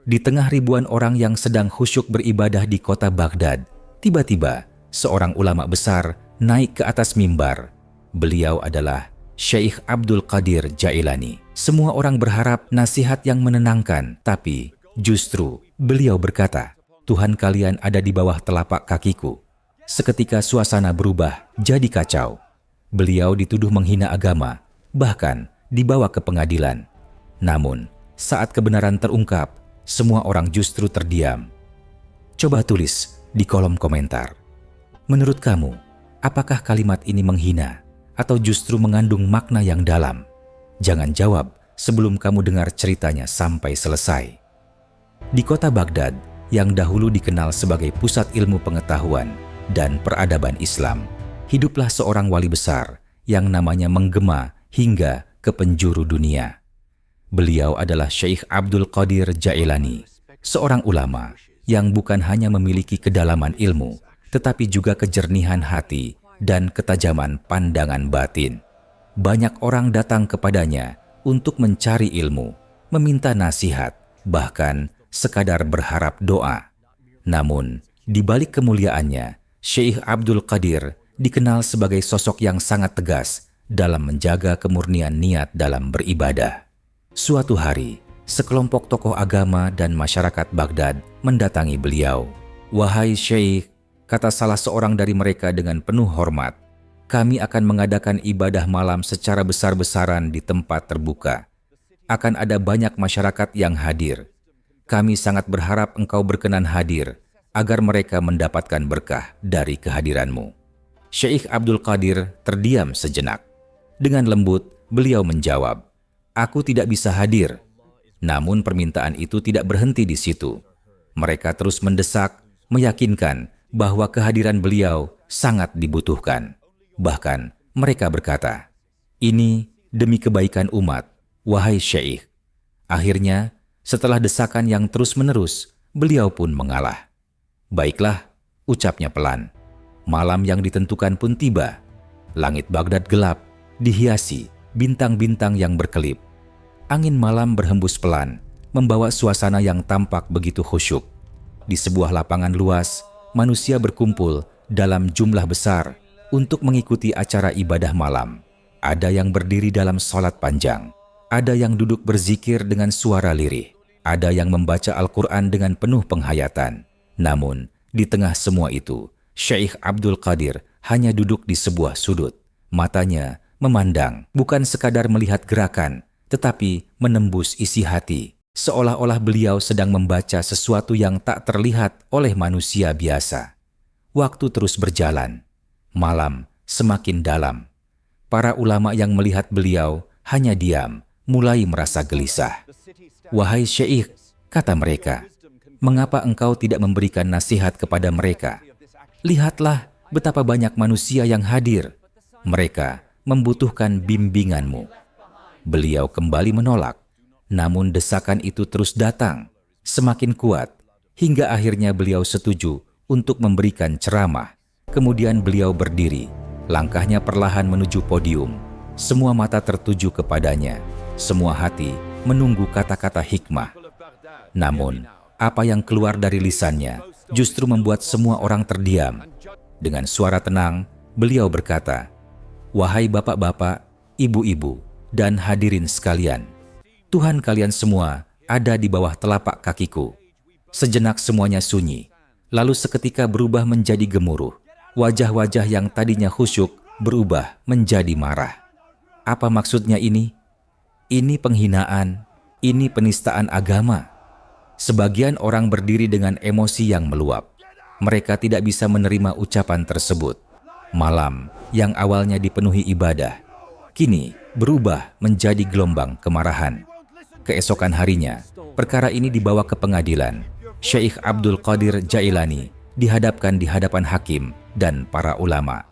Di tengah ribuan orang yang sedang khusyuk beribadah di kota Baghdad, tiba-tiba seorang ulama besar naik ke atas mimbar. Beliau adalah Syekh Abdul Qadir Jailani. Semua orang berharap nasihat yang menenangkan, tapi justru beliau berkata, "Tuhan kalian ada di bawah telapak kakiku." Seketika suasana berubah jadi kacau. Beliau dituduh menghina agama, bahkan dibawa ke pengadilan. Namun, saat kebenaran terungkap, semua orang justru terdiam. Coba tulis di kolom komentar. Menurut kamu, apakah kalimat ini menghina atau justru mengandung makna yang dalam? Jangan jawab sebelum kamu dengar ceritanya sampai selesai. Di kota Baghdad, yang dahulu dikenal sebagai pusat ilmu pengetahuan dan peradaban Islam, hiduplah seorang wali besar yang namanya menggema hingga ke penjuru dunia. Beliau adalah Syekh Abdul Qadir Jailani, seorang ulama yang bukan hanya memiliki kedalaman ilmu, tetapi juga kejernihan hati dan ketajaman pandangan batin. Banyak orang datang kepadanya untuk mencari ilmu, meminta nasihat, bahkan sekadar berharap doa. Namun, di balik kemuliaannya, Syekh Abdul Qadir dikenal sebagai sosok yang sangat tegas dalam menjaga kemurnian niat dalam beribadah. Suatu hari, sekelompok tokoh agama dan masyarakat Baghdad mendatangi beliau. "Wahai Syekh," kata salah seorang dari mereka dengan penuh hormat, "kami akan mengadakan ibadah malam secara besar-besaran di tempat terbuka. Akan ada banyak masyarakat yang hadir. Kami sangat berharap engkau berkenan hadir agar mereka mendapatkan berkah dari kehadiranmu." Syekh Abdul Qadir terdiam sejenak. Dengan lembut, beliau menjawab, "Aku tidak bisa hadir." Namun permintaan itu tidak berhenti di situ. Mereka terus mendesak, meyakinkan bahwa kehadiran beliau sangat dibutuhkan. Bahkan mereka berkata, "Ini demi kebaikan umat, wahai Syekh." Akhirnya, setelah desakan yang terus-menerus, beliau pun mengalah. "Baiklah," ucapnya pelan. Malam yang ditentukan pun tiba. Langit Baghdad gelap, dihiasi bintang-bintang yang berkelip. Angin malam berhembus pelan, membawa suasana yang tampak begitu khusyuk. Di sebuah lapangan luas, manusia berkumpul dalam jumlah besar untuk mengikuti acara ibadah malam. Ada yang berdiri dalam sholat panjang, ada yang duduk berzikir dengan suara lirih, ada yang membaca Al-Quran dengan penuh penghayatan. Namun, di tengah semua itu, Syekh Abdul Qadir hanya duduk di sebuah sudut. Matanya memandang, bukan sekadar melihat gerakan, tetapi menembus isi hati, seolah-olah beliau sedang membaca sesuatu yang tak terlihat oleh manusia biasa. Waktu terus berjalan, malam semakin dalam. Para ulama yang melihat beliau hanya diam, mulai merasa gelisah. "Wahai Syekh," kata mereka, "mengapa engkau tidak memberikan nasihat kepada mereka? Lihatlah betapa banyak manusia yang hadir. Mereka membutuhkan bimbinganmu." Beliau kembali menolak, namun desakan itu terus datang, semakin kuat, hingga akhirnya beliau setuju untuk memberikan ceramah. Kemudian beliau berdiri, langkahnya perlahan menuju podium. Semua mata tertuju kepadanya, semua hati menunggu kata-kata hikmah. Namun, apa yang keluar dari lisannya justru membuat semua orang terdiam. Dengan suara tenang, beliau berkata, "Wahai bapak-bapak, ibu-ibu, dan hadirin sekalian, Tuhan kalian semua ada di bawah telapak kakiku." Sejenak semuanya sunyi, lalu seketika berubah menjadi gemuruh. Wajah-wajah yang tadinya khusyuk berubah menjadi marah. Apa maksudnya ini? Ini penghinaan, ini penistaan agama. Sebagian orang berdiri dengan emosi yang meluap. Mereka tidak bisa menerima ucapan tersebut. Malam yang awalnya dipenuhi ibadah, kini berubah menjadi gelombang kemarahan. Keesokan harinya, perkara ini dibawa ke pengadilan. Syekh Abdul Qadir Jailani dihadapkan di hadapan hakim dan para ulama.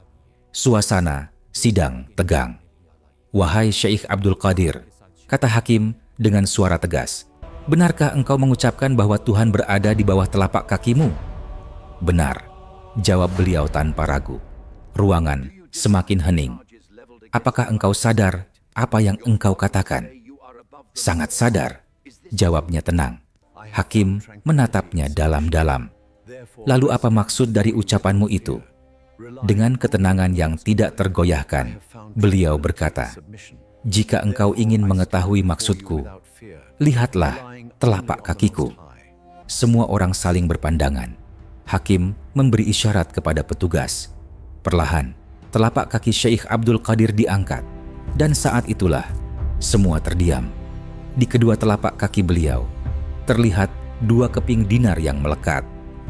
Suasana sidang tegang. "Wahai Syekh Abdul Qadir," kata hakim dengan suara tegas, "benarkah engkau mengucapkan bahwa Tuhan berada di bawah telapak kakimu?" "Benar," jawab beliau tanpa ragu. Ruangan semakin hening. "Apakah engkau sadar apa yang engkau katakan?" "Sangat sadar," jawabnya tenang. Hakim menatapnya dalam-dalam. Lalu apa maksud dari ucapanmu itu? Dengan ketenangan yang tidak tergoyahkan, beliau berkata, jika engkau ingin mengetahui maksudku, lihatlah telapak kakiku. Semua orang saling berpandangan. Hakim memberi isyarat kepada petugas. Perlahan, telapak kaki Syekh Abdul Qadir diangkat. Dan saat itulah, semua terdiam. Di kedua telapak kaki beliau, terlihat 2 keping dinar yang melekat.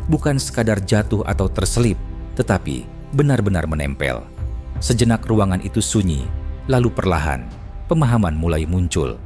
Bukan sekadar jatuh atau terselip, tetapi benar-benar menempel. Sejenak ruangan itu sunyi, lalu perlahan, pemahaman mulai muncul.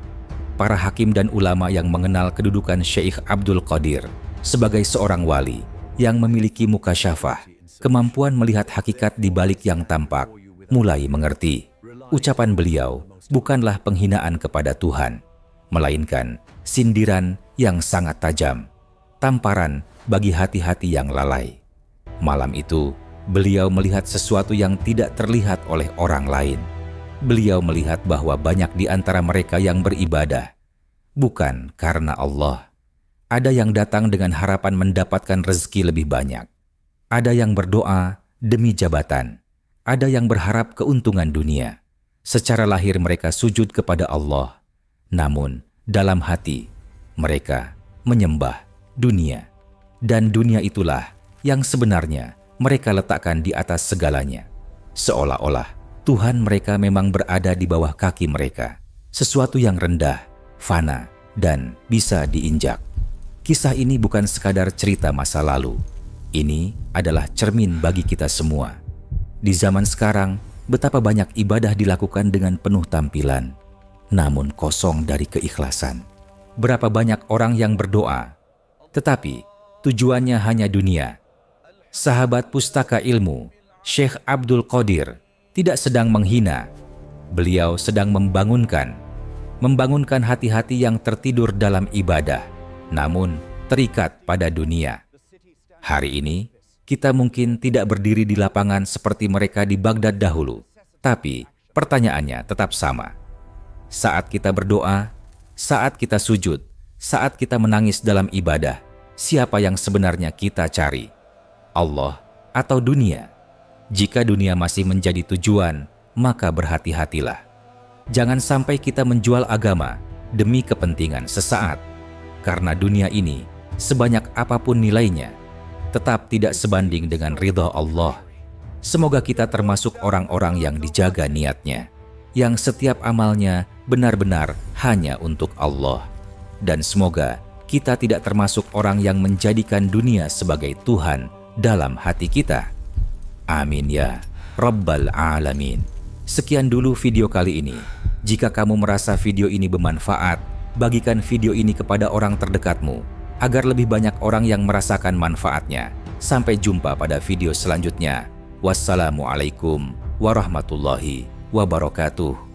Para hakim dan ulama yang mengenal kedudukan Syekh Abdul Qadir sebagai seorang wali yang memiliki mukasyafah, kemampuan melihat hakikat di balik yang tampak, mulai mengerti. Ucapan beliau bukanlah penghinaan kepada Tuhan, melainkan sindiran yang sangat tajam, tamparan bagi hati-hati yang lalai. Malam itu, beliau melihat sesuatu yang tidak terlihat oleh orang lain. Beliau melihat bahwa banyak di antara mereka yang beribadah bukan karena Allah. Ada yang datang dengan harapan mendapatkan rezeki lebih banyak. Ada yang berdoa demi jabatan. Ada yang berharap keuntungan dunia. Secara lahir mereka sujud kepada Allah. Namun, dalam hati, mereka menyembah dunia. Dan dunia itulah yang sebenarnya mereka letakkan di atas segalanya. Seolah-olah Tuhan mereka memang berada di bawah kaki mereka. Sesuatu yang rendah, fana, dan bisa diinjak. Kisah ini bukan sekadar cerita masa lalu. Ini adalah cermin bagi kita semua. Di zaman sekarang, betapa banyak ibadah dilakukan dengan penuh tampilan, namun kosong dari keikhlasan. Berapa banyak orang yang berdoa, tetapi tujuannya hanya dunia. Sahabat pustaka ilmu, Syekh Abdul Qadir, tidak sedang menghina. Beliau sedang membangunkan hati-hati yang tertidur dalam ibadah, namun terikat pada dunia. Hari ini, kita mungkin tidak berdiri di lapangan seperti mereka di Baghdad dahulu, tapi pertanyaannya tetap sama. Saat kita berdoa, saat kita sujud, saat kita menangis dalam ibadah, siapa yang sebenarnya kita cari? Allah atau dunia? Jika dunia masih menjadi tujuan, maka berhati-hatilah. Jangan sampai kita menjual agama demi kepentingan sesaat. Karena dunia ini, sebanyak apapun nilainya, tetap tidak sebanding dengan ridha Allah. Semoga kita termasuk orang-orang yang dijaga niatnya, yang setiap amalnya benar-benar hanya untuk Allah. Dan semoga kita tidak termasuk orang yang menjadikan dunia sebagai Tuhan dalam hati kita. Amin ya Rabbal Alamin. Sekian dulu video kali ini. Jika kamu merasa video ini bermanfaat, bagikan video ini kepada orang terdekatmu, agar lebih banyak orang yang merasakan manfaatnya. Sampai jumpa pada video selanjutnya. Wassalamualaikum warahmatullahi wabarakatuh.